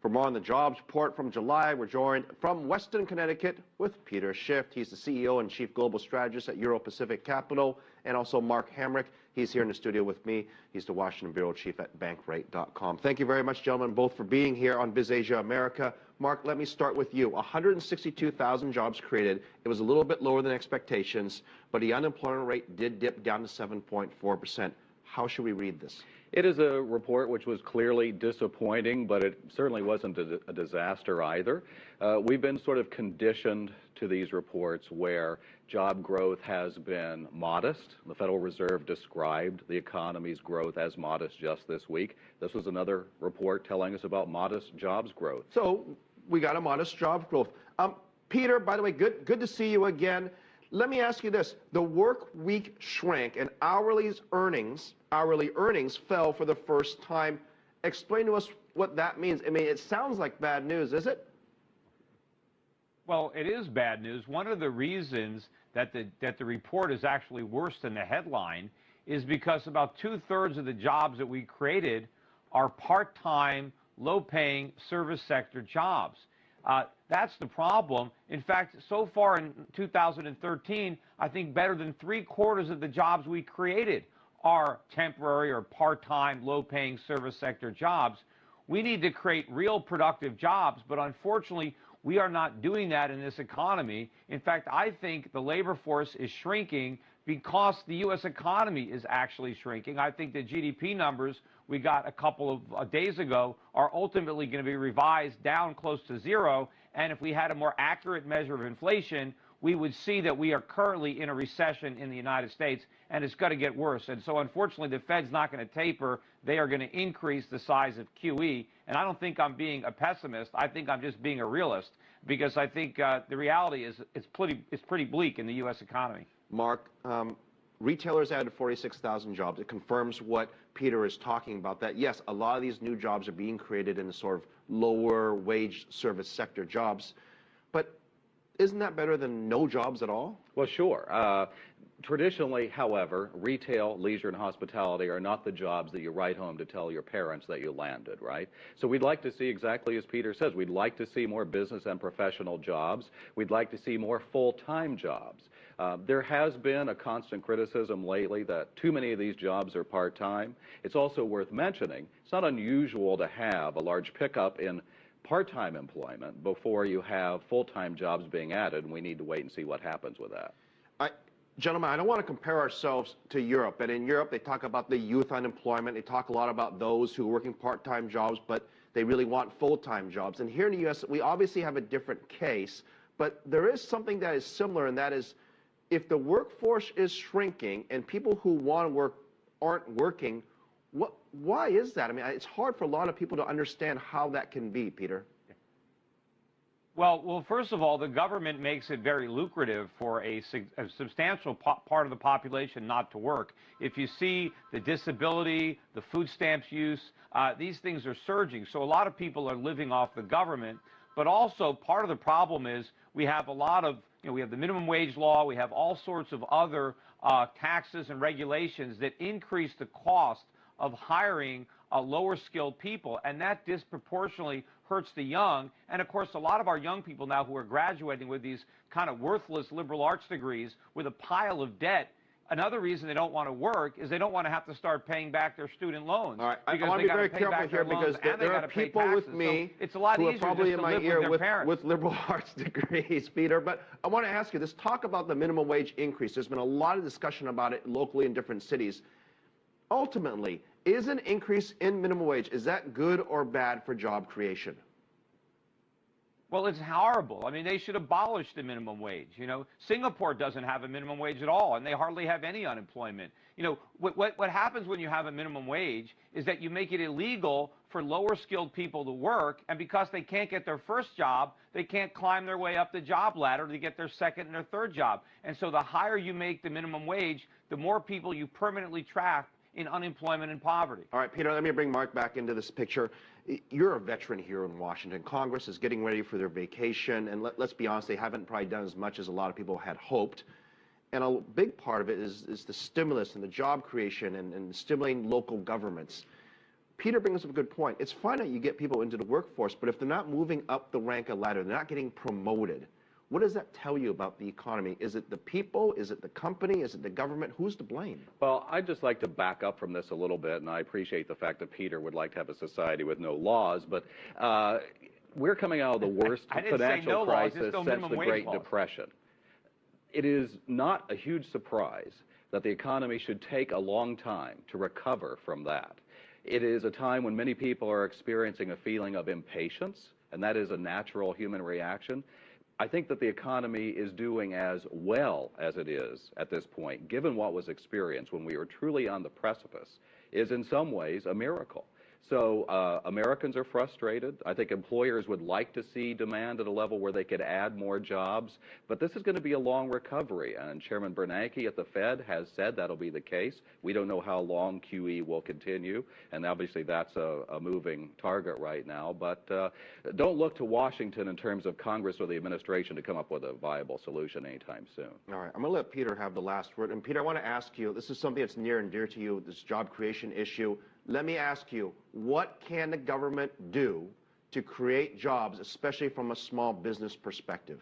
For more on the jobs report from July, we're joined from Weston, Connecticut with Peter Schiff. He's the CEO and Chief Global Strategist at Euro Pacific Capital, and also Mark Hamrick. He's here in the studio with me. He's the Washington Bureau Chief at bankrate.com. Thank you very much, gentlemen, both for being here on Biz Asia America. Mark, let me start with you. 162,000 jobs created. It was a little bit lower than expectations, but the unemployment rate did dip down to 7.4%. How should we read this? It is a report which was clearly disappointing, but it certainly wasn't a disaster either. We've been sort of conditioned to these reports where job growth has been modest. The Federal Reserve described the economy's growth as modest just this week. This was another report telling us about modest jobs growth. So we got a modest job growth. Peter, by the way, good to see you again. Let me ask you this. The work week shrank and hourly earnings fell for the first time. Explain to us what that means. I mean, it sounds like bad news, is it? Well, it is bad news. One of the reasons that the report is actually worse than the headline is because about 2/3 of the jobs that we created are part-time, low-paying service sector jobs. That's the problem. In fact, so far in 2013, I think better than 3/4 of the jobs we created are temporary or part-time, low-paying service sector jobs. We need to create real productive jobs, but unfortunately, we are not doing that in this economy. In fact, I think the labor force is shrinking because the U.S. economy is actually shrinking. I think the GDP numbers we got a couple of days ago are ultimately going to be revised down close to zero. And if we had a more accurate measure of inflation, we would see that we are currently in a recession in the United States, and it's going to get worse. And so, unfortunately, the Fed's not going to taper. They are going to increase the size of QE. And I don't think I'm being a pessimist. I think I'm just being a realist, because I think the reality is it's pretty bleak in the U.S. economy. Mark, retailers added 46,000 jobs. It confirms what Peter is talking about, that yes, a lot of these new jobs are being created in the sort of lower wage service sector jobs. But isn't that better than no jobs at all? Well, sure. Traditionally, however, retail, leisure, and hospitality are not the jobs that you write home to tell your parents that you landed, right? So we'd like to see, exactly as Peter says, we'd like to see more business and professional jobs. We'd like to see more full-time jobs. There has been a constant criticism lately that too many of these jobs are part-time. It's also worth mentioning, it's not unusual to have a large pickup in part-time employment before you have full-time jobs being added, and we need to wait and see what happens with that. Gentlemen, I don't want to compare ourselves to Europe, and in Europe they talk about the youth unemployment. They talk a lot about those who are working part-time jobs, but they really want full-time jobs. And here in the U.S., we obviously have a different case, but there is something that is similar, and that is if the workforce is shrinking and people who want to work aren't working, why is that? I mean, it's hard for a lot of people to understand how that can be, Peter. Well, first of all, the government makes it very lucrative for a substantial part of the population not to work. If you see the disability, the food stamps use, these things are surging. So a lot of people are living off the government. But also part of the problem is we have a lot of, we have the minimum wage law, we have all sorts of other taxes and regulations that increase the cost of hiring lower skilled people, and that disproportionately hurts the young. And of course, a lot of our young people now who are graduating with these kind of worthless liberal arts degrees with a pile of debt, another reason they don't want to work is they don't want to have to start paying back their student loans. All right, I want to be very careful here because there are people with me who are probably in my ear with liberal arts degrees, Peter. But I want to ask you this. Talk about the minimum wage increase. There's been a lot of discussion about it locally in different cities. Ultimately, is an increase in minimum wage, is that good or bad for job creation? Well, it's horrible. I mean, they should abolish the minimum wage. Singapore doesn't have a minimum wage at all, and they hardly have any unemployment. What happens when you have a minimum wage is that you make it illegal for lower skilled people to work, and because they can't get their first job, they can't climb their way up the job ladder to get their second and their third job. And so the higher you make the minimum wage, the more people you permanently trap in unemployment and poverty. All right, Peter, let me bring Mark back into this picture. You're a veteran here in Washington. Congress is getting ready for their vacation, and let's be honest, they haven't probably done as much as a lot of people had hoped. And a big part of it is the stimulus and the job creation and stimulating local governments. Peter brings up a good point. It's fine that you get people into the workforce, but if they're not moving up the rank ladder, they're not getting promoted, what does that tell you about the economy? Is it the people? Is it the company? Is it the government? Who's to blame? Well, I'd just like to back up from this a little bit, and I appreciate the fact that Peter would like to have a society with no laws, but we're coming out of the worst financial crisis since the Great Depression. It is not a huge surprise that the economy should take a long time to recover from that. It is a time when many people are experiencing a feeling of impatience, and that is a natural human reaction. I think that the economy is doing as well as it is at this point, given what was experienced when we were truly on the precipice, is in some ways a miracle. So Americans are frustrated. I think employers would like to see demand at a level where they could add more jobs, but this is going to be a long recovery, and Chairman Bernanke at the Fed has said that'll be the case. We don't know how long QE will continue, and obviously that's a moving target right now, but don't look to Washington in terms of Congress or the administration to come up with a viable solution anytime soon. All right, I'm going to let Peter have the last word. And Peter, I want to ask you, this is something that's near and dear to you, this job creation issue. Let me ask you, what can the government do to create jobs, especially from a small business perspective?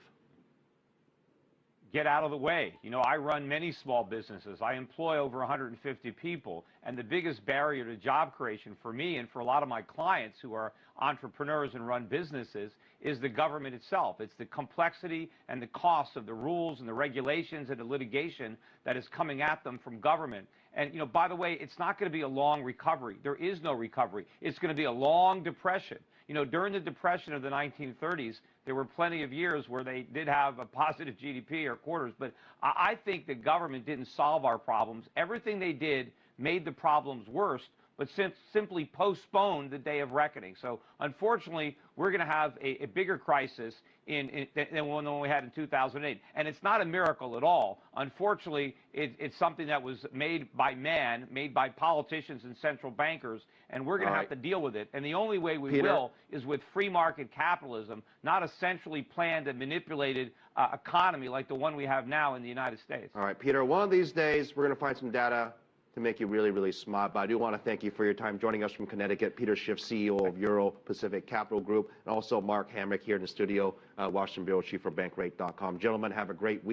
Get out of the way. You know, I run many small businesses. I employ over 150 people, and the biggest barrier to job creation for me and for a lot of my clients who are entrepreneurs and run businesses is the government itself. It's the complexity and the cost of the rules and the regulations and the litigation that is coming at them from government. And, you know, by the way, it's not going to be a long recovery. There is no recovery. It's going to be a long depression. You know, during the depression of the 1930s, there were plenty of years where they did have a positive GDP or quarters, but I think the government didn't solve our problems. Everything they did made the problems worse, but simply postponed the day of reckoning. So unfortunately, we're going to have a bigger crisis than the one we had in 2008. And it's not a miracle at all. Unfortunately, it's something that was made by man, made by politicians and central bankers, and we're going to have to deal with it. And the only way we will is with free market capitalism, not a centrally planned and manipulated economy like the one we have now in the United States. All right, Peter, one of these days, we're going to find some data to make you really, really smart. But I do want to thank you for your time joining us from Connecticut. Peter Schiff, CEO of Euro Pacific Capital Group, and also Mark Hamrick here in the studio, Washington Bureau Chief for Bankrate.com. Gentlemen, have a great week.